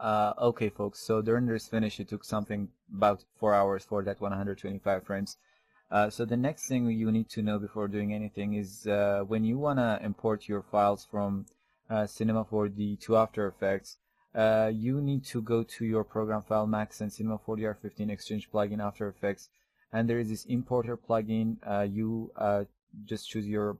Okay, folks, so the render is finished. It took something about 4 hours for that 125 frames. So the next thing you need to know before doing anything is when you want to import your files from Cinema 4D to After Effects, you need to go to your Program File Max and Cinema 4D R15 Exchange plugin After Effects, and there is this importer plugin. You just choose your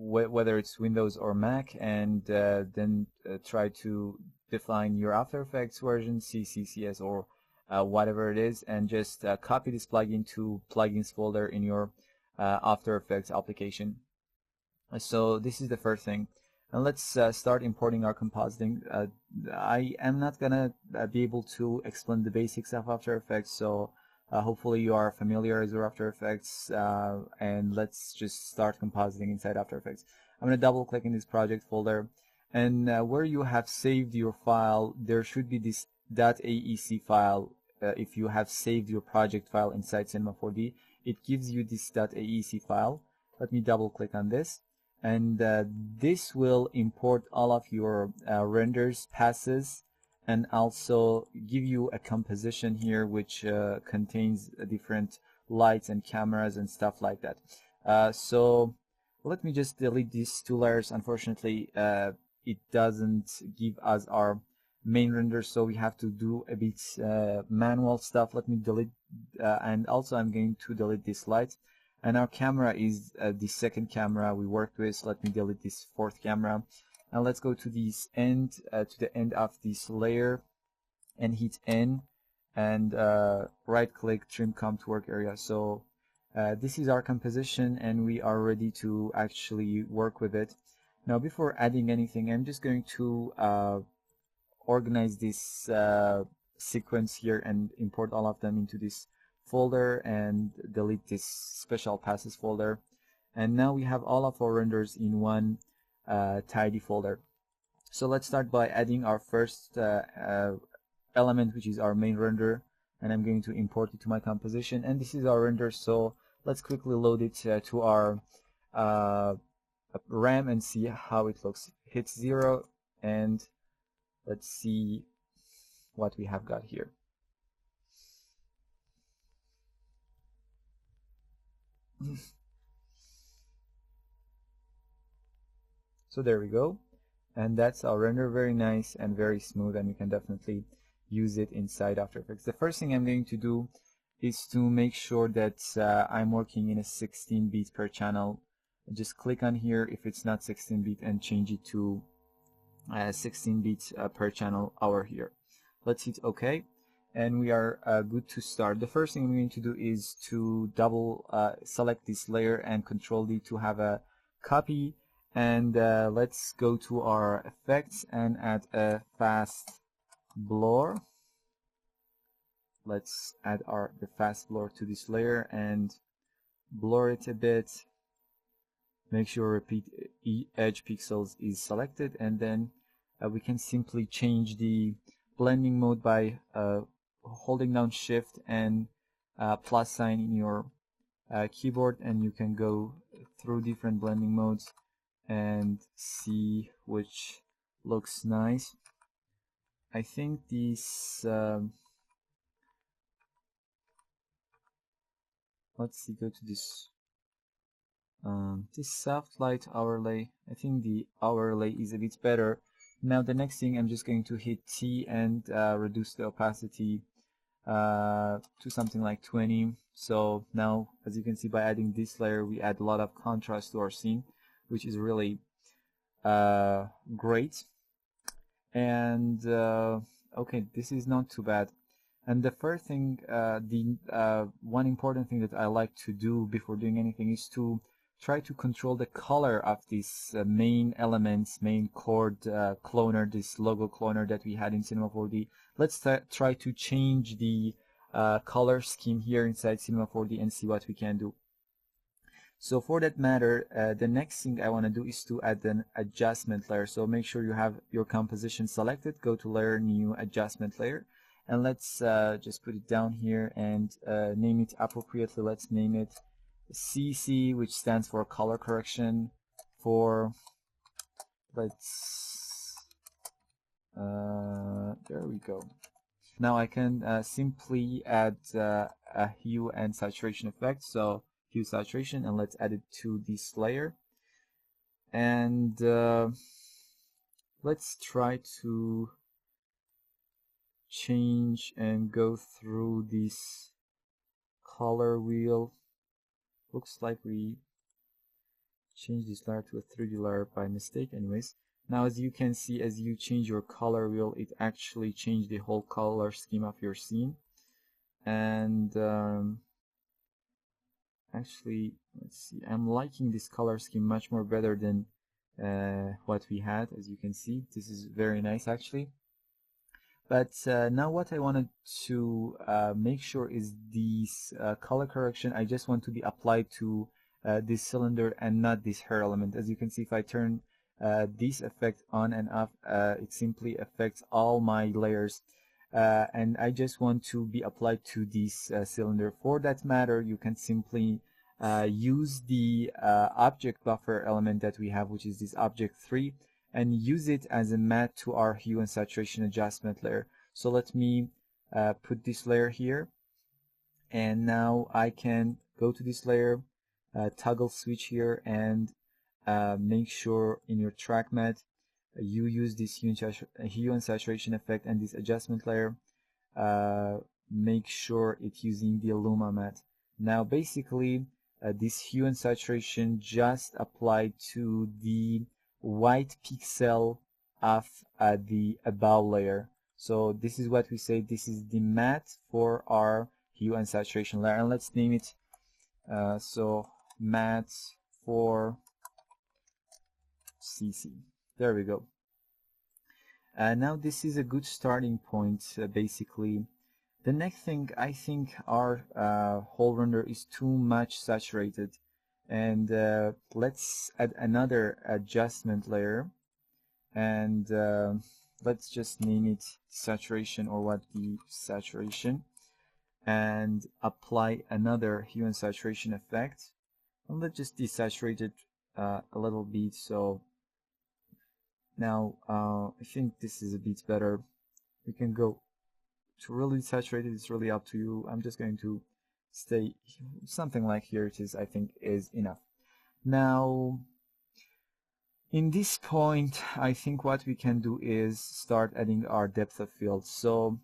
whether it's Windows or Mac, and then try to define your After Effects version, CCCS or whatever it is, and just copy this plugin to plugins folder in your After Effects application. So this is the first thing, and let's start importing our compositing. I am not gonna be able to explain the basics of After Effects, so hopefully you are familiar with After Effects, and let's just start compositing inside After Effects. I'm going to double click in this project folder, and where you have saved your file, there should be this .aec file. If you have saved your project file inside Cinema 4D, it gives you this .aec file. Let me double click on this, and this will import all of your renders, passes, and also give you a composition here which contains different lights and cameras and stuff like that. So let me just delete these two layers. Unfortunately, it doesn't give us our main render, so we have to do a bit manual stuff. Let me delete, and also I'm going to delete this light. And our camera is the second camera we worked with. Let me delete this fourth camera. Now let's go to this end, to the end of this layer, and hit N, and right click, trim comp to work area. So this is our composition, and we are ready to actually work with it. Now before adding anything, I'm just going to organize this sequence here and import all of them into this folder and delete this special passes folder. And now we have all of our renders in one tidy folder. So let's start by adding our first element, which is our main render, and I'm going to import it to my composition. And this is our render, so let's quickly load it to our RAM and see how it looks. Hit 0, and let's see what we have got here. So there we go, and that's our render. Very nice and very smooth, and you can definitely use it inside After Effects. The first thing I'm going to do is to make sure that I'm working in a 16-bit per channel. Just click on here if it's not 16-bit and change it to 16-bit per channel hour here. Let's hit OK, and we are good to start. The first thing I'm going to do is to double select this layer and Control D to have a copy, and let's go to our effects and add a fast blur. Let's add the fast blur to this layer and blur it a bit. Make sure repeat edge pixels is selected, and then we can simply change the blending mode by holding down Shift and plus sign in your keyboard, and you can go through different blending modes and see which looks nice. I think this let's see, go to this this soft light overlay. I think the overlay is a bit better. Now the next thing, I'm just going to hit T and reduce the opacity to something like 20. So now, as you can see, by adding this layer, we add a lot of contrast to our scene, which is really great. And okay, this is not too bad. And the first thing, one important thing that I like to do before doing anything is to try to control the color of these main elements, main chord cloner, this logo cloner that we had in Cinema 4D. Let's try to change the color scheme here inside Cinema 4D and see what we can do. So for that matter, the next thing I want to do is to add an adjustment layer. So make sure you have your composition selected, go to layer, new adjustment layer, and let's just put it down here and name it appropriately. Let's name it CC, which stands for color correction, for let's There we go. Now I can simply add a hue and saturation effect. So hue saturation, and let's add it to this layer. And let's try to change and go through this color wheel. Looks like we changed this layer to a 3D layer by mistake. Anyways, now as you can see, as you change your color wheel, it actually changed the whole color scheme of your scene. And actually, let's see, I'm liking this color scheme much more better than what we had. As you can see, this is very nice actually. But now what I wanted to make sure is this color correction, I just want to be applied to this cylinder and not this hair element. As you can see, if I turn this effect on and off, it simply affects all my layers. And I just want to be applied to this cylinder. For that matter, you can simply use the object buffer element that we have, which is this object 3, and use it as a matte to our hue and saturation adjustment layer. So let me put this layer here, and now I can go to this layer, toggle switch here, and make sure in your track matte you use this hue and saturation effect and this adjustment layer. Make sure it's using the Luma matte. Now basically this hue and saturation just applied to the white pixel of the above layer. So this is what we say, this is the matte for our hue and saturation layer, and let's name it so matte for CC. There we go. Now this is a good starting point. Basically, the next thing, I think our whole render is too much saturated, and let's add another adjustment layer, and let's just name it saturation, or what, the saturation, and apply another hue and saturation effect, and let's just desaturate it a little bit. So now I think this is a bit better. We can go to really saturate it, it's really up to you. I'm just going to stay something like here it is, I think is enough. Now in this point, I think what we can do is start adding our depth of field. So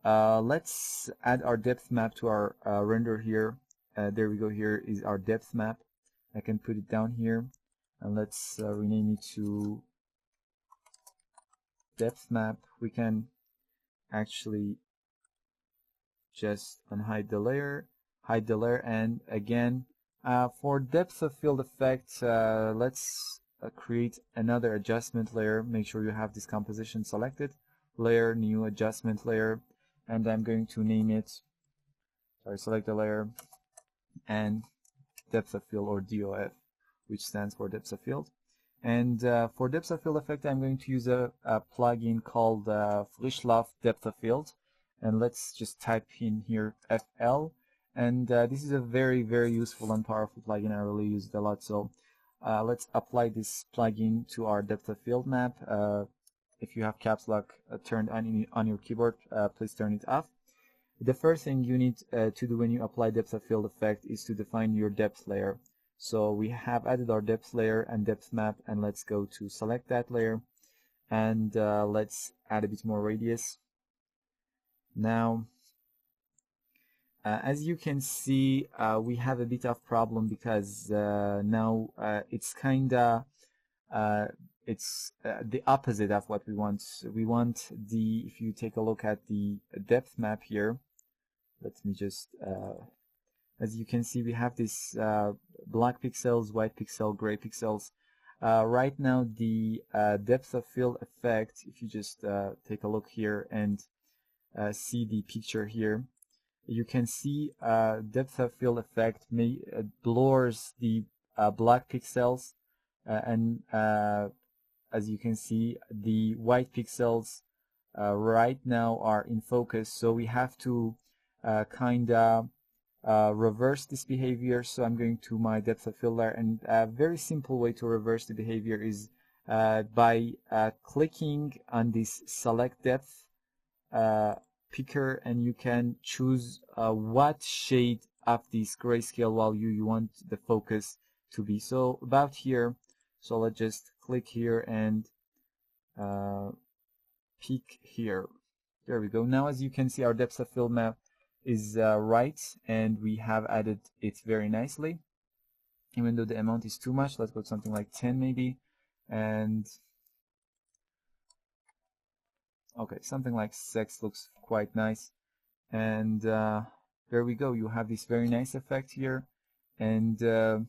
let's add our depth map to our render here. There we go, here is our depth map. I can put it down here, and let's rename it to depth map. We can actually just unhide the layer, hide the layer, and again for depth of field effect, let's create another adjustment layer. Make sure you have this composition selected, layer, new adjustment layer, and I'm going to name it, select the layer and depth of field, or DOF, which stands for depth of field. And for depth of field effect, I'm going to use a plugin called Frischlauf depth of field, and let's just type in here FL. And this is a very, very useful and powerful plugin. I really use it a lot. So let's apply this plugin to our depth of field map. If you have caps lock turned on your keyboard, please turn it off. The first thing you need to do when you apply depth of field effect is to define your depth layer. So we have added our depth layer and depth map, and let's go to select that layer, and let's add a bit more radius. Now as you can see, we have a bit of problem because now it's kinda it's the opposite of what we want. We want the, if you take a look at the depth map here, let me just as you can see, we have this black pixels, white pixel, gray pixels. Right now the depth of field effect, if you just take a look here and see the picture here, you can see depth of field effect blurs the black pixels, and as you can see, the white pixels right now are in focus. So we have to kinda reverse this behavior. So I'm going to my depth of field layer, and a very simple way to reverse the behavior is by clicking on this select depth picker, and you can choose what shade of this grayscale value you want the focus to be. So about here, so let's just click here and peak here. There we go. Now as you can see, our depth of field map is right, and we have added it very nicely. Even though the amount is too much, let's go to something like 10 maybe, and okay, something like 6 looks quite nice. And there we go. You have this very nice effect here. And the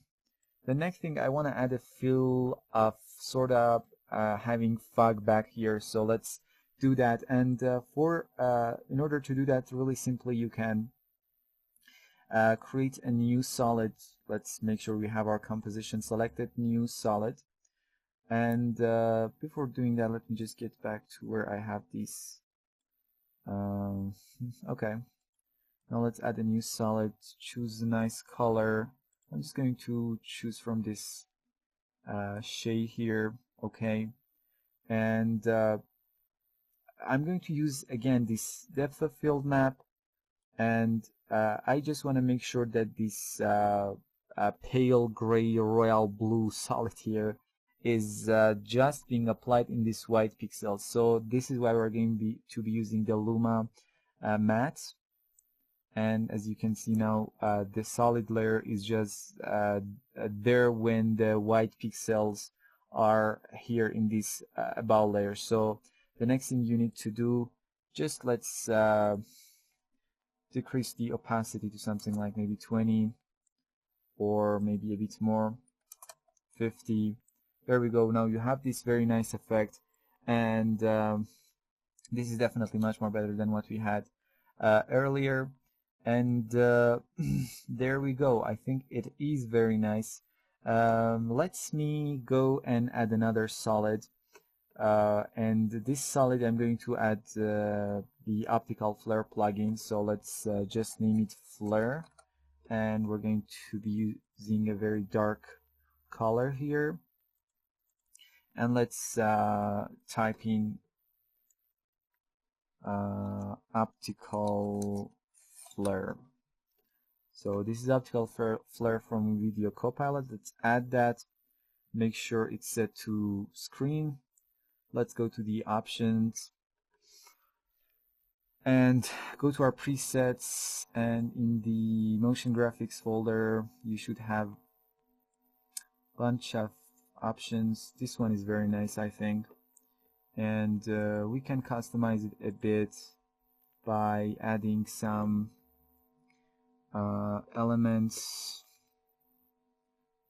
next thing, I want to add a feel of sort of having fog back here. So let's do that. And in order to do that, really simply, you can create a new solid. Let's make sure we have our composition selected, new solid. And before doing that, let me just get back to where I have these. Okay, now let's add a new solid, choose a nice color. I'm just going to choose from this shade here. Okay, and I'm going to use again this depth of field map, and I just want to make sure that this pale gray royal blue solid here is just being applied in this white pixel. So this is why we're going to be using the Luma matte. And as you can see now, the solid layer is just there when the white pixels are here in this above layer. So the next thing you need to do, just let's decrease the opacity to something like maybe 20, or maybe a bit more, 50. There we go. Now you have this very nice effect, and this is definitely much more better than what we had earlier. And there we go. I think it is very nice. Let's me go and add another solid. And this solid, I'm going to add the optical flare plugin. So let's just name it flare, and we're going to be using a very dark color here. And let's type in optical flare. So this is optical flare from Video Copilot. Let's add that. Make sure it's set to screen. Let's go to the options and go to our presets, and in the motion graphics folder you should have a bunch of options. This one is very nice, I think, and we can customize it a bit by adding some elements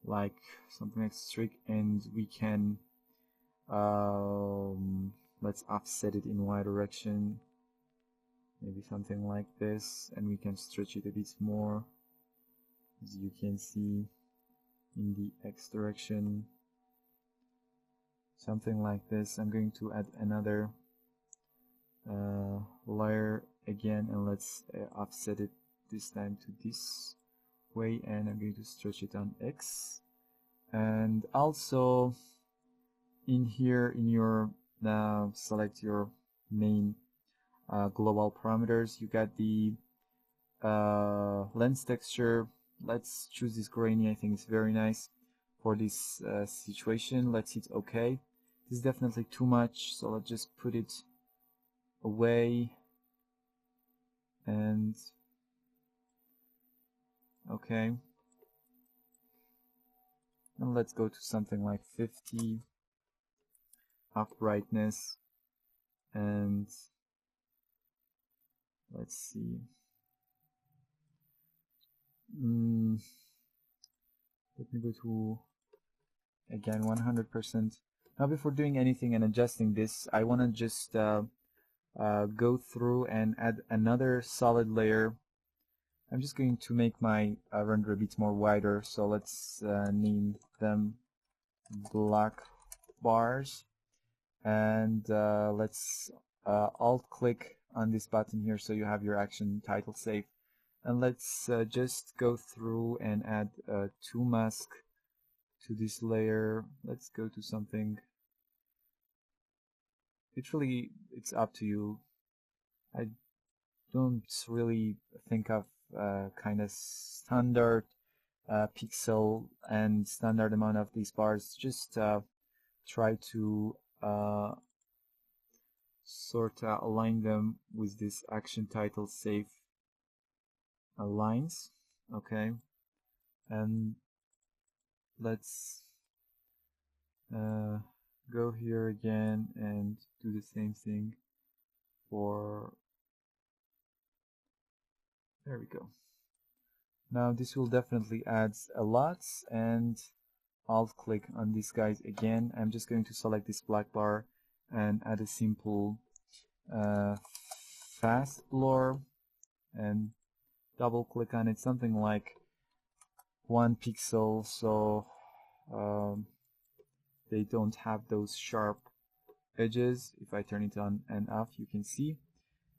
like something like streak, and we can let's offset it in y direction, maybe something like this, and we can stretch it a bit more, as you can see, in the x direction, something like this. I'm going to add another layer again, and let's offset it this time to this way, and I'm going to stretch it on x. And also in here, in your select your main global parameters, you got the lens texture. Let's choose this grainy. I think it's very nice for this situation. Let's hit OK. This is definitely too much, so let's just put it away, and okay, and let's go to something like 50 of brightness, and let's see, let me go to again 100%. Now before doing anything and adjusting this, I want to just go through and add another solid layer. I'm just going to make my render a bit more wider, so let's name them black bars, and let's alt click on this button here so you have your action title saved, and let's just go through and add two mask to this layer. Let's go to something it's up to you. I don't really think of kind of standard pixel and standard amount of these bars. Just try to sort of align them with this action title save lines. Okay, and let's go here again and do the same thing for, there we go. Now this will definitely add a lot, and Alt click on these guys again. I'm just going to select this black bar and add a simple fast blur and double click on it, something like 1 pixel, so they don't have those sharp edges. If I turn it on and off, you can see.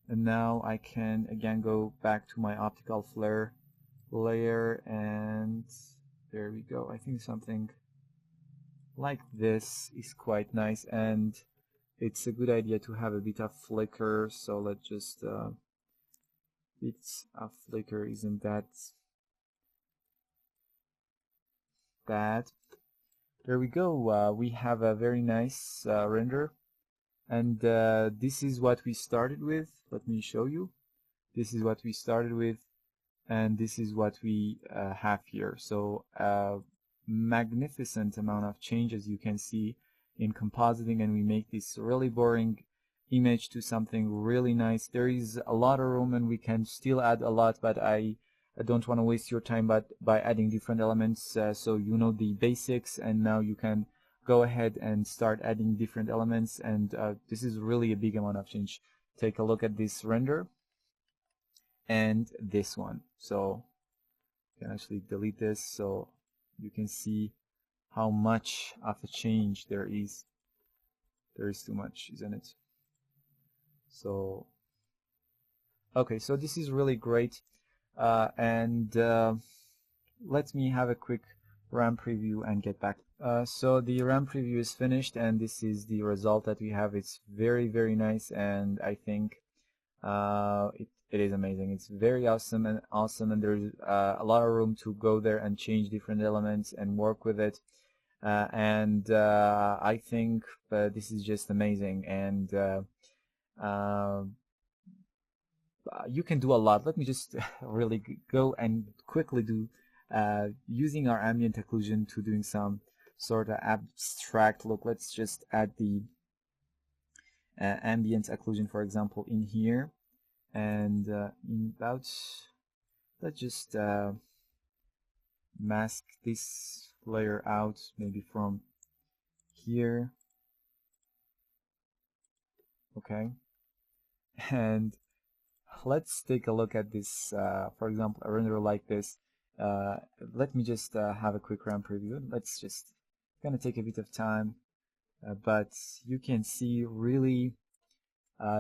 And now I can again go back to my optical flare layer, and there we go. I think something like this is quite nice, and it's a good idea to have a bit of flicker. So let's just bits of flicker isn't that bad. There we go. We have a very nice render, and this is what we started with. Let me show you. This is what we started with, and this is what we have here. So magnificent amount of changes you can see in compositing, and we make this really boring image to something really nice. There is a lot of room and we can still add a lot, but I don't want to waste your time by adding different elements, so you know the basics, and now you can go ahead and start adding different elements, and this is really a big amount of change. Take a look at this render and this one. So you can actually delete this so you can see how much of a change there is. There is too much, isn't it? So okay, so this is really great, and let me have a quick RAM preview and get back. So the RAM preview is finished, and this is the result that we have. It's very, very nice, and I think it is amazing. It's very awesome, and there's a lot of room to go there and change different elements and work with it. And I think this is just amazing, and you can do a lot. Let me just really go and quickly do using our ambient occlusion to doing some sort of abstract look. Let's just add the ambient occlusion, for example, in here, and in about, let's just mask this layer out, maybe from here. Okay, and let's take a look at this, for example, a render like this. Let me just have a quick RAM preview. Let's just, gonna take a bit of time, but you can see really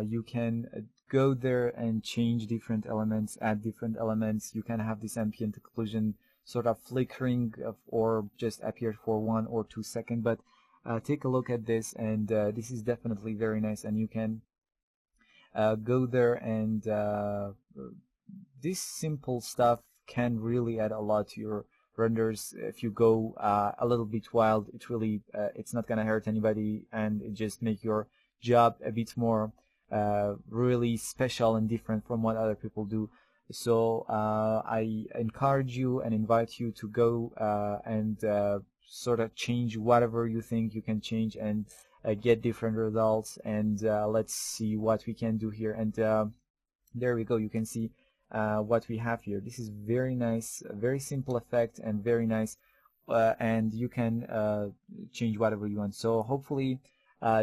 you can go there and change different elements, add different elements. You can have this ambient occlusion sort of flickering or just appear for 1 or 2 seconds, but take a look at this, and this is definitely very nice, and you can go there, and this simple stuff can really add a lot to your renders. If you go a little bit wild, it really it's not gonna hurt anybody, and it just make your job a bit more really special and different from what other people do. So I encourage you and invite you to go and sort of change whatever you think you can change, and get different results, and let's see what we can do here. And there we go. You can see what we have here. This is very nice, a very simple effect, and very nice, and you can change whatever you want. So hopefully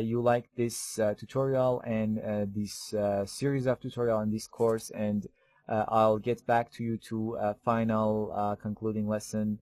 you like this tutorial and this series of tutorial in this course, and I'll get back to you to a final concluding lesson